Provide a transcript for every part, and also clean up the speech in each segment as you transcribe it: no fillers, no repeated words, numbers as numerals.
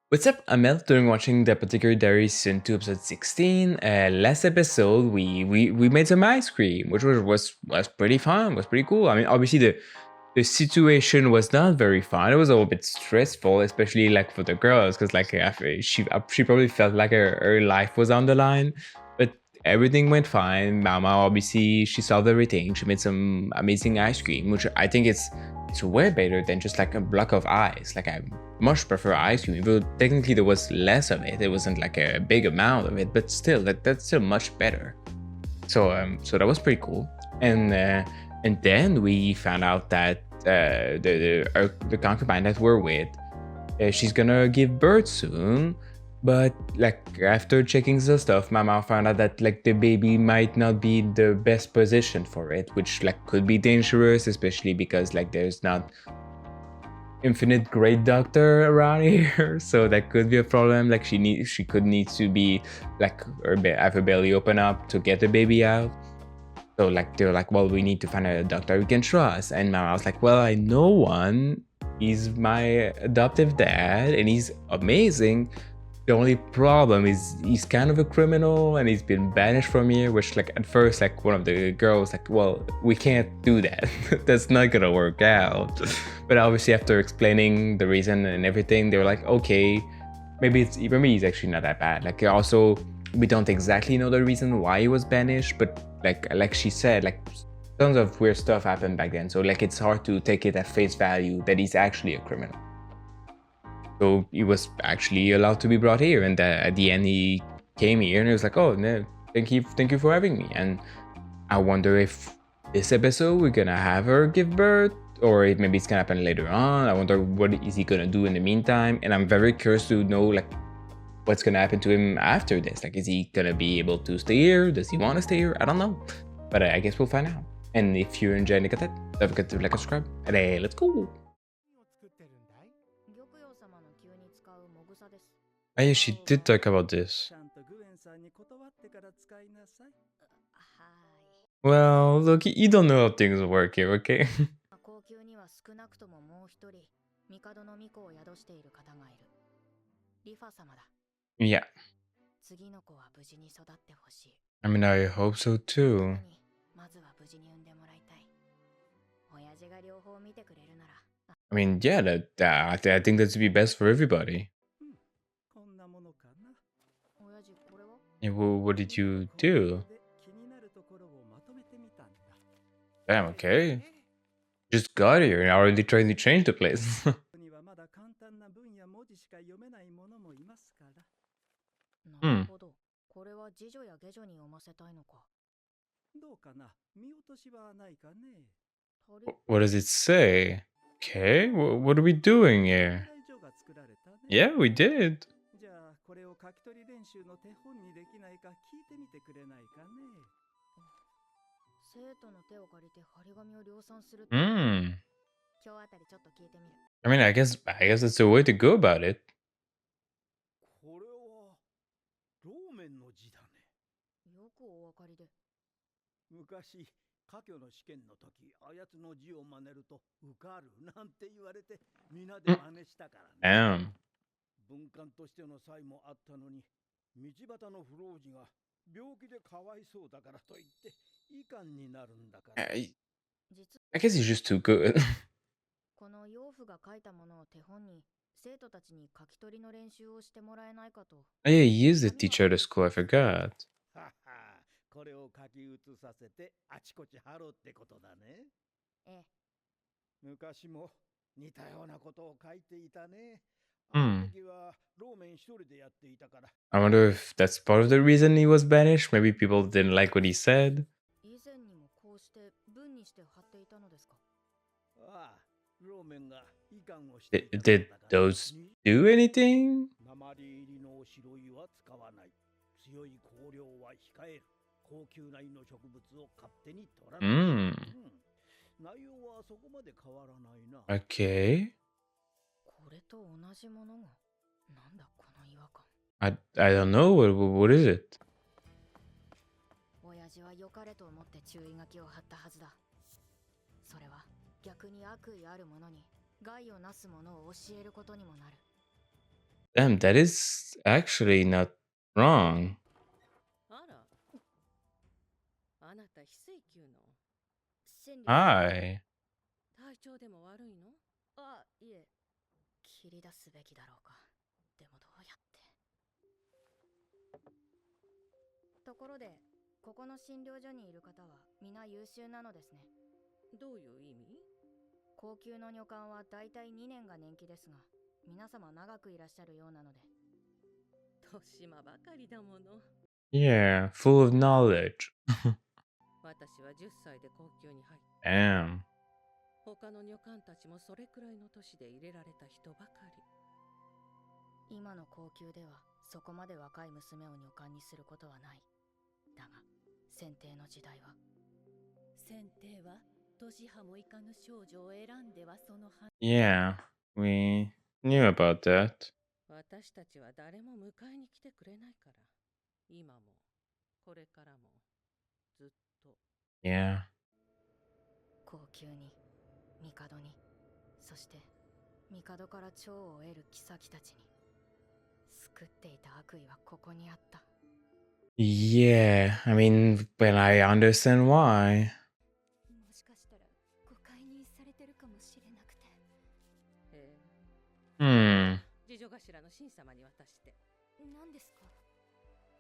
What's up? I'm Mel. During watching the Apothecary Diaries season 2, episode 16. Last episode, we made some ice cream, which was pretty fun. Was pretty cool. I mean, obviously the situation was not very fun. It was a little bit stressful, especially like for the girls, because like she probably felt like her life was on the line. But everything went fine. Mama obviously she solved everything. She made some amazing ice cream, which I think it's way better than just like a block of ice. Like I much prefer ice cream, though technically there was less of it. It wasn't like a big amount of it, but still, that's still much better. So that was pretty cool. And then we found out that the concubine that we're with, she's gonna give birth soon. But like after checking the stuff, my mom found out that like the baby might not be the best position for it, which like could be dangerous, especially because like there's not infinite great doctor around here. So that could be a problem. Like she could need to be like have her belly open up to get the baby out. So like they're like, well, we need to find a doctor we can trust. And I was like, well, I know one. He's my adoptive dad, and he's amazing. The only problem is he's kind of a criminal, and he's been banished from here. Which like at first, like one of the girls, like, well, we can't do that. That's not gonna work out. But obviously, after explaining the reason and everything, they were like, okay, maybe he's actually not that bad. Like also, we don't exactly know the reason why he was banished, but like she said, like tons of weird stuff happened back then. So like it's hard to take it at face value that he's actually a criminal. So he was actually allowed to be brought here, and at the end he came here and he was like, "Oh no, thank you for having me." And I wonder if this episode we're gonna have her give birth, or if maybe it's gonna happen later on. I wonder what is he gonna do in the meantime, and I'm very curious to know like what's gonna happen to him after this. Like, is he gonna be able to stay here? Does he want to stay here? I don't know, but I guess we'll find out. And if you're enjoying the content, don't forget to like and subscribe. And hey, let's go. Oh yeah, she did talk about this. Well, look, you don't know how things work here, okay? Yeah. I mean, I hope so too. I mean, yeah, I think that's be best for everybody. Yeah, well, what did you do? Damn, okay. Just got here and already trying to change the place. Hmm. What does it say? Okay, what are we doing here? Yeah, we did. Hmm. I mean, I guess that's the way to go about it. Mm. Damn. I, I guess he's just too good. Oh yeah, he is the teacher at the school, I forgot. Hmm. I wonder if that's part of the reason he was banished. Maybe people didn't like what he said. Did those do anything? Hmm. Okay. I don't know. What is it? Damn, that is actually not wrong. あら、あなた非水球の千里様。 Hi. 体調でも悪いの？あ、いえ、切り出すべきだろうか。でもどうやって。ところで、ここの診療所にいる方は皆優秀なのですね。どういう意味？高級の女官はだいたい2年が年季ですが、皆様長くいらっしゃるようなので。年間ばかりだもの。Yeah, full of knowledge. 私は10歳で高級に入った。 Damn. 他の女官たちもそれくらいの年で入れられた人ばかり。今の高級ではそこまで若い娘を女官にすることはない。だが選定の時代は、選定は年派もいかぬ少女を選んではそのは。 Yeah, we knew about that. 私たちは誰も迎えに来てくれないから、今もこれからもずっと。 Yeah. 高級に、帝に、そして帝から寵を得る妃たちに、救っていた悪意はここにあった。 Yeah, I mean, but I understand why. もしかしたら誤解にされてるかもしれなくて。Hmm. 次女頭の神様に渡して。何ですか？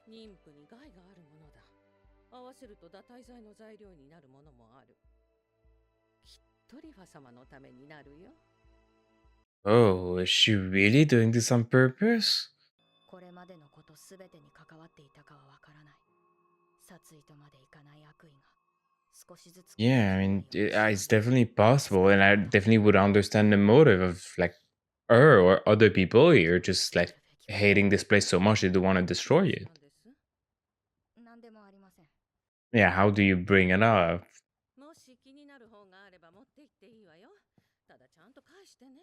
妊婦に害があるものだ。合わせると堕胎剤の材料になるものもある。きっとリファ様のためになるよ。 Oh, is she really doing this on purpose? これまでのことすべてに関わっていたかはわからない。殺意とまでいかない悪意が少しずつ。 Yeah, I mean, it's definitely possible, and I definitely would understand the motive of like her or other people here, just like hating this place so much they do want to destroy it. 何でもありません。 Yeah, how do you bring it up? もし気になる本があれば持って行っていいわよ。ただちゃんと返してね。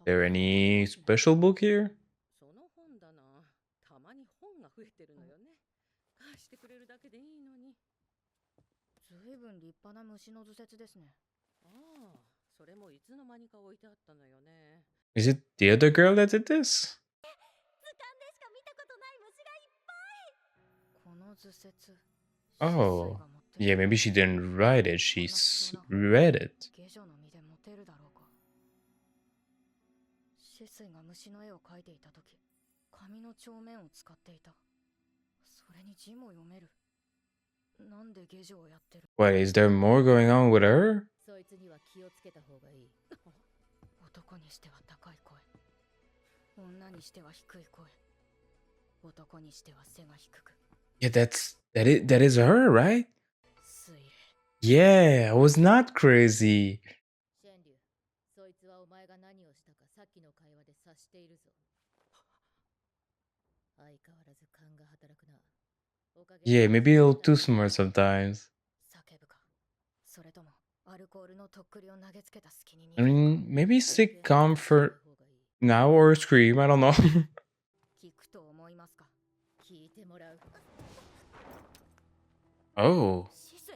There any special book here? その本だな。たまに本が増えてるのよね。返してくれるだけでいいのに。ずいぶん立派な虫の図説ですね。ああ、それもいつの間にか置いてあったのよね。 Is it the other girl that did this? 図鑑でしか見たことない虫がいっぱい。この図説。 Oh, yeah, maybe she didn't write it, she's read it. 下女の実でモテるだろうか。シスイが虫の絵を描いていたとき、紙の帳面を使っていた。それに字も読める。なんで下女をやってる。 What, is there more going on with her? そいつには気をつけた方がいい。男にしては高い声、女にしては低い声、男にしては背が低く。 Yeah, that is her, right? 水霊。 Yeah, I was not crazy. シェンリュウ、そいつはお前が何をしたかさっきの会話で察しているぞ。相変わらず勘が働くな。 Yeah, maybe a little too smart sometimes. 叫ぶか、それともアルコールのとっくりを投げつけた隙に逃 I げるか。 mean, maybe stick calm for now or scream, I don't know. 聞くと思いますか？聞いてもらう。 Oh, シスイ、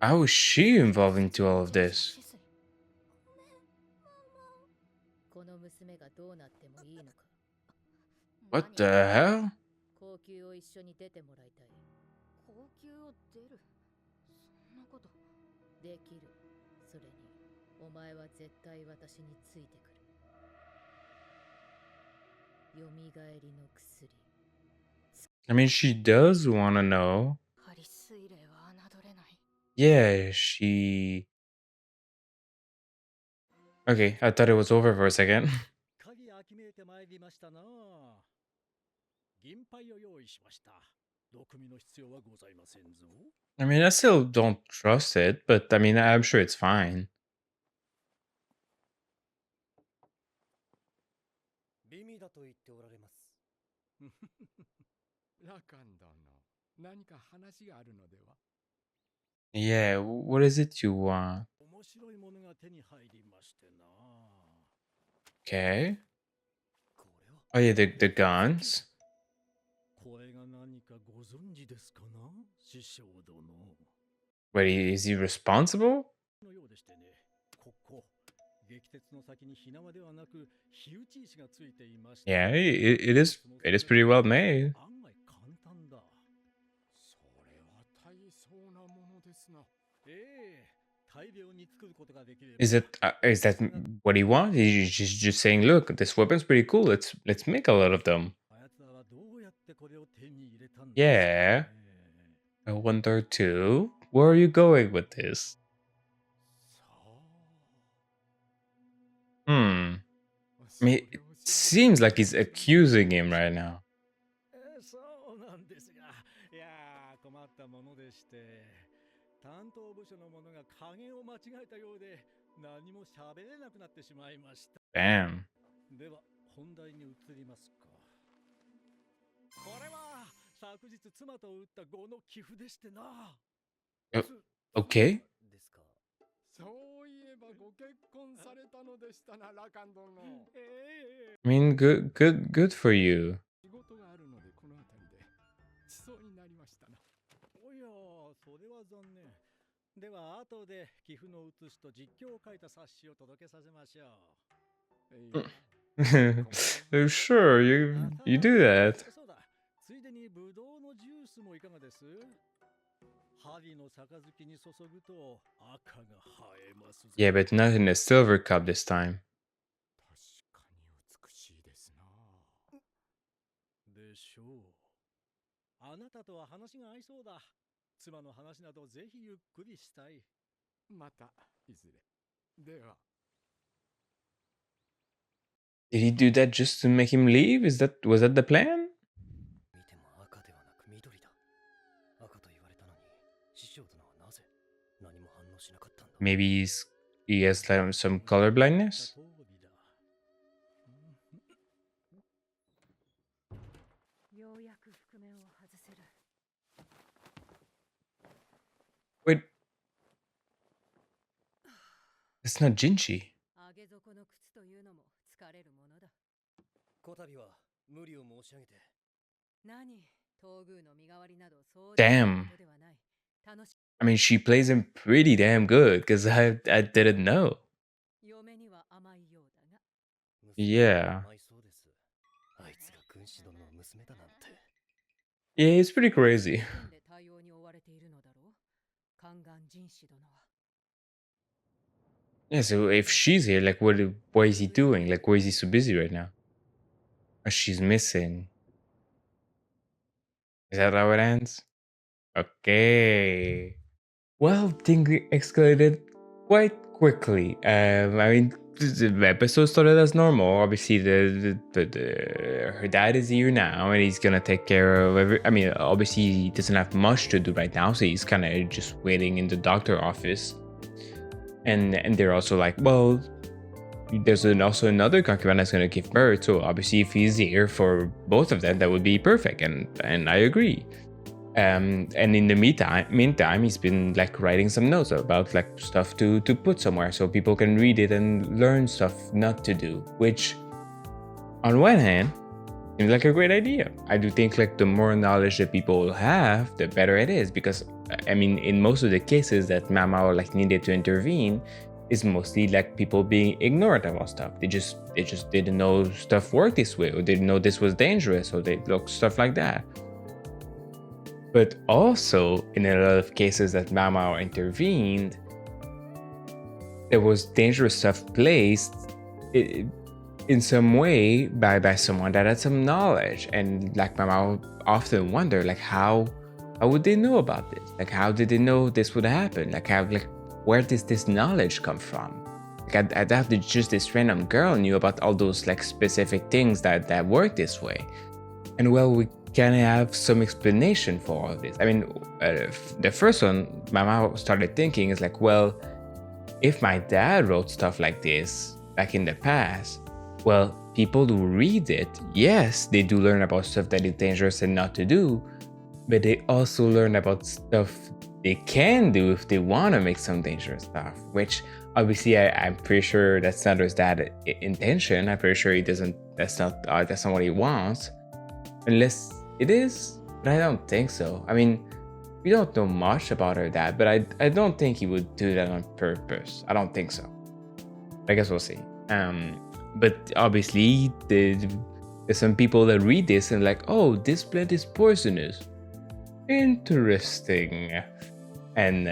how is she involved into all of this? この娘がどうなってもいいのか。 What the hell? 高級を一緒に出てもらいたい。高級を出る？そんなことできる。それにお前は絶対私についてくる。よみがえりの薬。 I mean, she does want to know. ハリ水霊は侮れない。 Yeah, she... Okay, I thought it was over for a second. 鍵開きめいてまいりましたな。銀牌を用意しました。毒味の必要はございませんぞ。I mean, I still don't trust it, but I mean, I'm sure it's fine. 美味だと言っておられます。ラカン殿、何か話があるのでは？ Yeah, what is it you want? 面白いものが手に入りましてな。Okay. これは Oh yeah, the guns. これが何かご存知ですかな、師匠殿。 Wait, is he responsible? のようでしてね。ここ、激鉄の Yeah, it is pretty well made. それは大層なものですな。Is that what he wants? He's just saying, look, this weapon's pretty cool. Let's make a lot of them. Yeah. I wonder too. Where are you going with this? さ Hmm. あ。 I mean, it seems like he's accusing him right now. そうなんですが、いやー困ったものでして、担当部署の者が加減を間違えたようで、何も喋れなくなってしまいました。 Damn. では本題に移りますか。これは昨日妻と打った碁の寄付でしてな。Oh, okay. ですか。そういえばご結婚されたのでしたな、ラカン殿。I mean, good for you. 仕事があるのでこの辺りで地層になりましたな。おや、それは残念。では後で寄付の写しと実況を書いた冊子を届けさせましょう。Sure, you do that. そうだ。ついでにブドウのジュースもいかがです？針の杯に注ぐと赤が映えますぞ。 Yeah, but not in a silver cup this time. 確かに美しいですな。でしょう。あなたとは話が合いそうだ。妻の話などぜひゆっくりしたい。またいずれ。では。 Did he do that just to make him leave? Was that the plan? 見ても赤ではなく緑だ。赤と言われたのに、師匠殿はなぜ何も反応しなかったんだ。 Maybe he has some color blindness? ようやく覆面を外せる。 Wait. It's not Jinchi. 上げ底の靴というのも疲れるものだ。こたびは無理を申し上げて。何、東宮の身代わりなどそういう Damn. ことではない。楽し I mean, she plays him pretty damn good because I didn't know. 嫁には甘いようだが。 Yeah. 甘いそうです。あいつが軍師殿の娘だなんて。 Yeah, it's pretty crazy. で対応に追われているのだろう。宦官人士殿は。 Yeah, so if she's here, like, what is he doing? Like, why is he so busy right now? Or she's missing. Is that how it ends? Okay. Well, things escalated quite quickly. I mean, the episode started as normal. Obviously, her dad is here now, and he's gonna take care of every. I mean, obviously, he doesn't have much to do right now, so he's kind of just waiting in the doctor office. And they're also like, well, there's also another concubine that's gonna give birth. So obviously, if he's here for both of them, that would be perfect. And I agree. And in the meantime, he's been like writing some notes about like stuff to put somewhere so people can read it and learn stuff not to do. Which, on one hand, seems like a great idea. I do think like the more knowledge that people have, the better it is. Because I mean, in most of the cases that Mama like needed to intervene, is mostly like people being ignorant about stuff. They just didn't know stuff worked this way, or didn't know this was dangerous, or they look stuff like that. But also, in a lot of cases that Mama intervened, there was dangerous stuff placed in some way by someone that had some knowledge. And like Mama often wonder, like how would they know about this? Like how did they know this would happen? Like where does this knowledge come from? Like I doubt that just this random girl knew about all those like specific things that work this way. And well, we can have some explanation for all of this. I mean, the first one Mama started thinking is like, well, if my dad wrote stuff like this back in the past, well, people who read it, yes, they do learn about stuff that is dangerous and not to do, but they also learn about stuff they can do if they want to make some dangerous stuff, which obviously I'm pretty sure that's not his dad's intention. I'm pretty sure he doesn't, that's not what he wants. Unless it is, but I don't think so. I mean, we don't know much about her dad, but I don't think he would do that on purpose. I don't think so. I guess we'll see. But obviously, there's some people that read this and like, oh, this plant is poisonous. Interesting. And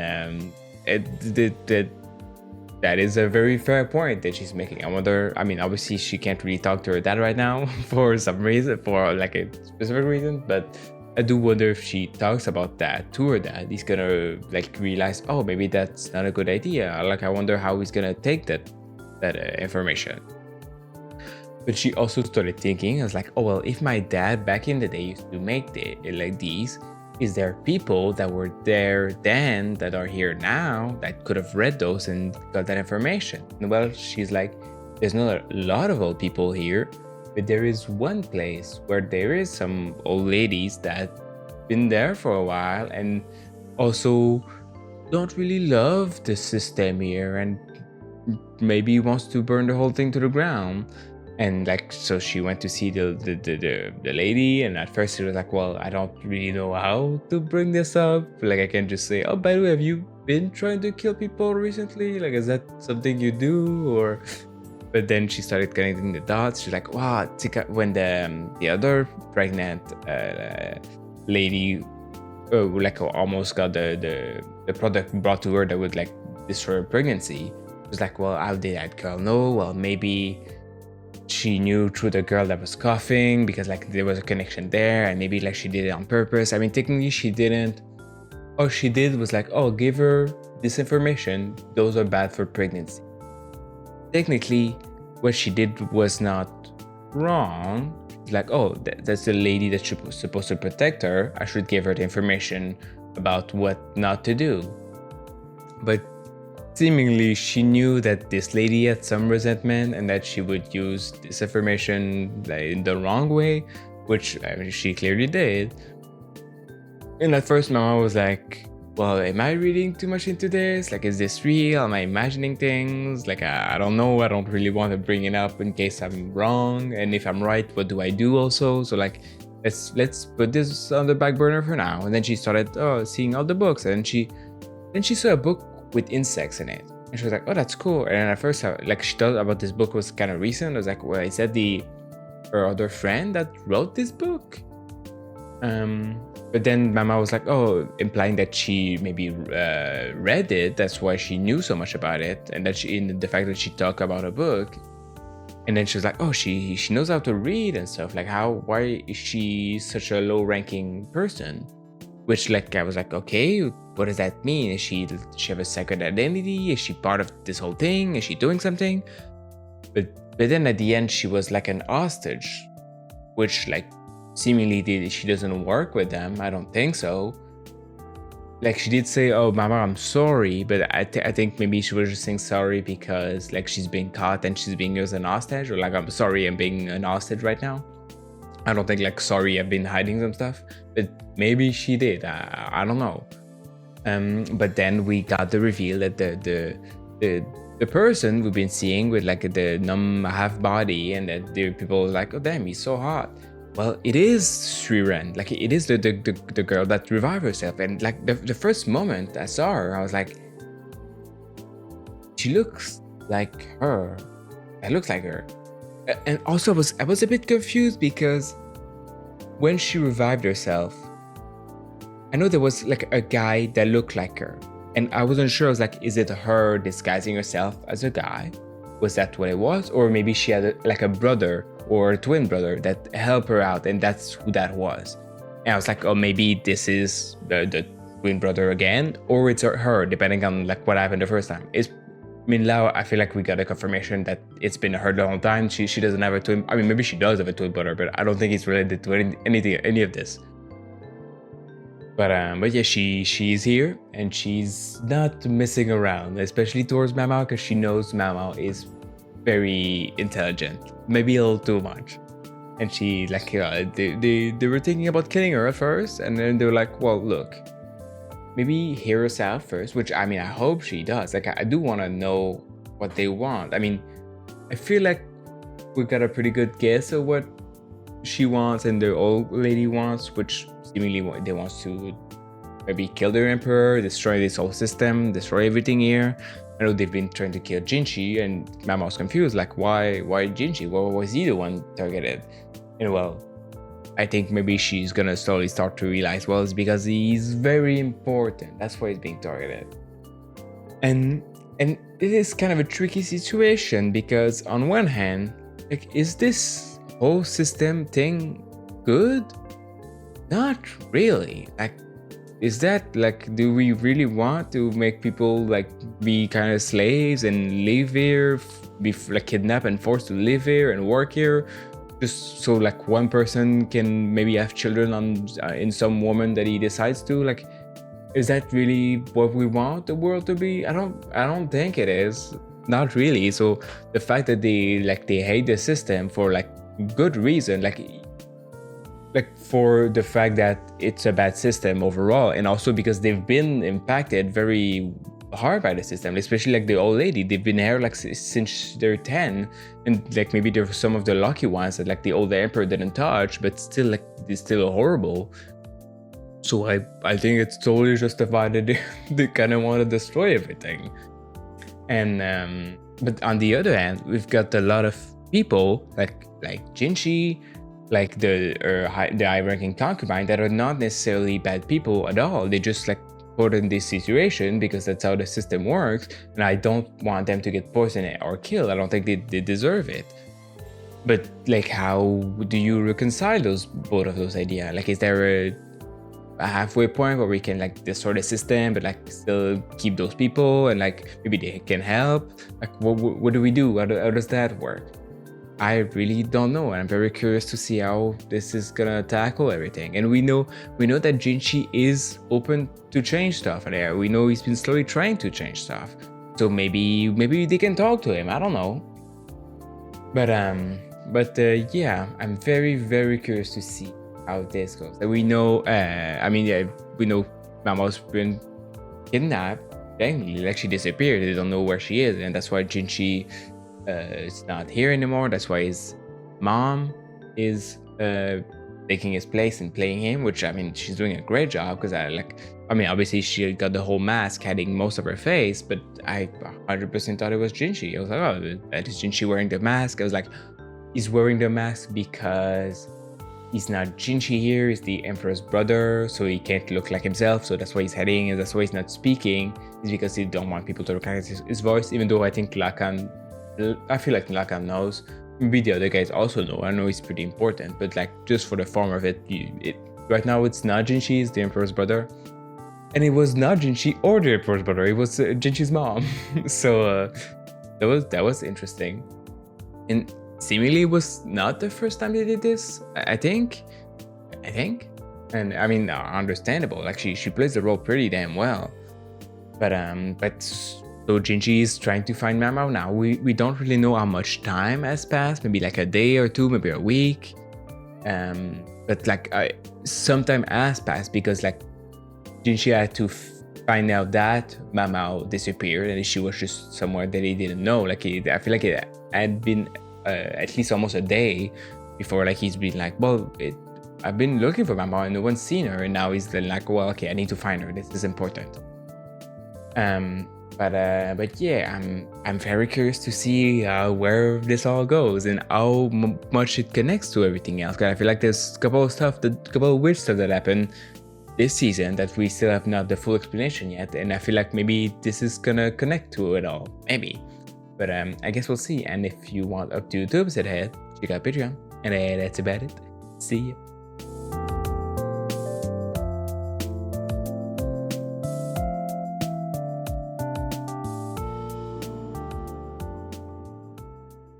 that is a very fair point that she's making. I wonder, I mean, obviously she can't really talk to her dad right now for some reason, for like a specific reason, but I do wonder if she talks about that to her dad, he's gonna like realize, oh, maybe that's not a good idea. Like, I wonder how he's gonna take that information. But she also started thinking, I was like, oh, well, if my dad back in the day used to make like these, is there people that were there then that are here now that could have read those and got that information? And well, she's like, there's not a lot of old people here, but there is one place where there is some old ladies that been there for a while and also don't really love the system here and maybe wants to burn the whole thing to the ground. And like, so she went to see the lady, and at first she was like, well, I don't really know how to bring this up. Like, I can just say, oh, by the way, have you been trying to kill people recently? Like, is that something you do? Or but then she started connecting the dots. She's like, wow, when the other pregnant lady like almost got the product brought to her that would like destroy her pregnancy, it was like, well, how did that girl know? Well, maybe she knew through the girl that was coughing because like there was a connection there, and maybe like she did it on purpose. I mean, technically she didn't. All she did was like, oh, give her this information, those are bad for pregnancy. Technically what she did was not wrong. Like, oh, that's the lady that's supposed to protect her, I should give her the information about what not to do. But seemingly she knew that this lady had some resentment and that she would use this information in the wrong way, which I mean, she clearly did. And at first Mama was like, well, am I reading too much into this? Like, is this real? Am I imagining things? Like, I don't know. I don't really want to bring it up in case I'm wrong. And if I'm right, what do I do also? So like, let's put this on the back burner for now. And then she started seeing all the books, and then she saw a book with insects in it, and she was like, oh, that's cool. And at first like she thought about this book was kind of recent. I was like, well, is that her other friend that wrote this book? But then Mama was like, oh, implying that she maybe read it, that's why she knew so much about it, and that in the fact that she talked about a book. And then she was like, oh, she knows how to read and stuff. Like, why is she such a low ranking person? Which, like, I was like, okay, what does that mean? Does she have a second identity? Is she part of this whole thing? Is she doing something? But then at the end, she was like an hostage, which, like, seemingly she doesn't work with them. I don't think so. Like, she did say, oh, Mama, I'm sorry. But I think maybe she was just saying sorry because, like, she's being caught and she's being used as an hostage. Or, like, I'm sorry, I'm being an hostage right now. I don't think, like, sorry, I've been hiding some stuff. But maybe she did. I don't know. But then we got the reveal that the person we've been seeing with like the numb half body, and that the people were like, oh damn, he's so hot. Well, it is Sriren. Like, it is the girl that revived herself. And like the first moment I saw her, I was like, she looks like her. It looks like her. And also I was a bit confused because when she revived herself, I know there was like a guy that looked like her, and I wasn't sure. I was like, is it her disguising herself as a guy? Was that what it was? Or maybe she had like a brother or a twin brother that helped her out, and that's who that was. And I was like, oh, maybe this is the twin brother again, or it's her, depending on like what happened the first time. I mean, now I feel like we got a confirmation that it's been her the whole time. She doesn't have a twin. I mean, maybe she does have a twin brother, but I don't think it's related to any of this. But yeah, she's here, and she's not messing around, especially towards Mama, because she knows Mama is very intelligent, maybe a little too much. And she like they were thinking about killing her at first, and then they were like, well, look, maybe hear us out first, which I mean, I hope she does. Like, I do want to know what they want. I mean, I feel like we got a pretty good guess of what she wants and the old lady wants, which seemingly they wants to maybe kill their emperor, destroy this whole system, destroy everything here. I know they've been trying to kill Jinchi, and Mama was confused, like why Jinchi? Why was he the one targeted? And well, I think maybe she's gonna slowly start to realize, well, it's because he's very important. That's why he's being targeted. And it is kind of a tricky situation because on one hand, like, is this whole system thing good? Not really. Like, is that like, do we really want to make people like be kind of slaves and live here, be like kidnapped and forced to live here and work here, just so like one person can maybe have children on in some woman that he decides to? Like, is that really what we want the world to be? I don't think it is. Not really. So the fact that they hate the system for like good reason, like for the fact that it's a bad system overall, and also because they've been impacted very hard by the system, especially like the old lady. They've been here like since they're 10, and like maybe they're some of the lucky ones that like the old emperor didn't touch, but still like it's still horrible. So I think it's totally justified that they kind of want to destroy everything. And but on the other hand, we've got a lot of people like Jinchi, like the high-ranking concubine, that are not necessarily bad people at all. They just like put in this situation because that's how the system works, and I don't want them to get poisoned or killed. I don't think they deserve it. But like, how do you reconcile both of those ideas? Like, is there a halfway point where we can like destroy the system but like still keep those people, and like maybe they can help? Like, what do we do? How does that work? I really don't know, and I'm very curious to see how this is gonna tackle everything. And we know that Jinchi is open to change stuff there. We know he's been slowly trying to change stuff. So maybe they can talk to him. I don't know. But yeah, I'm very, very curious to see how this goes. We know, we know Mama's been kidnapped. Dang, like she disappeared. They don't know where she is, and that's why Jinchi is not here anymore. That's why his mom is taking his place and playing him, which I mean, she's doing a great job, because obviously she got the whole mask hiding most of her face, but I 100% thought it was Jinchi. I was like, oh, that is Jinchi wearing the mask. I was like, he's wearing the mask because he's not Jinchi here, he's the emperor's brother, so he can't look like himself, so that's why he's hiding, and that's why he's not speaking. It's because he don't want people to recognize his voice, even though I think I feel like Lacan knows. Maybe the other guys also know. I know he's pretty important, but like, just for the form of it, right now it's not Jinchi, it's the emperor's brother. And it was not Jinchi or the emperor's brother, it was Jinchi's mom. So that was interesting. And seemingly it was not the first time they did this, I think. And I mean, understandable. Like, she plays the role pretty damn well. But so Jinchi is trying to find Mamao now. We don't really know how much time has passed. Maybe like a day or two, maybe a week. But like, some time has passed, because like Jinchi had to find out that Mamao disappeared, and she was just somewhere that he didn't know. Like, I feel like it had been at least almost a day before like he's been like, well, I've been looking for Mamao and no one's seen her, and now he's like, well, okay, I need to find her. This is important. But yeah, I'm very curious to see where this all goes and how much it connects to everything else. Cause I feel like there's a couple of weird stuff that happened this season that we still have not the full explanation yet, and I feel like maybe this is gonna connect to it all, maybe. But I guess we'll see. And if you want up to 2 episodes ahead, check out Patreon. And that's about it. See ya.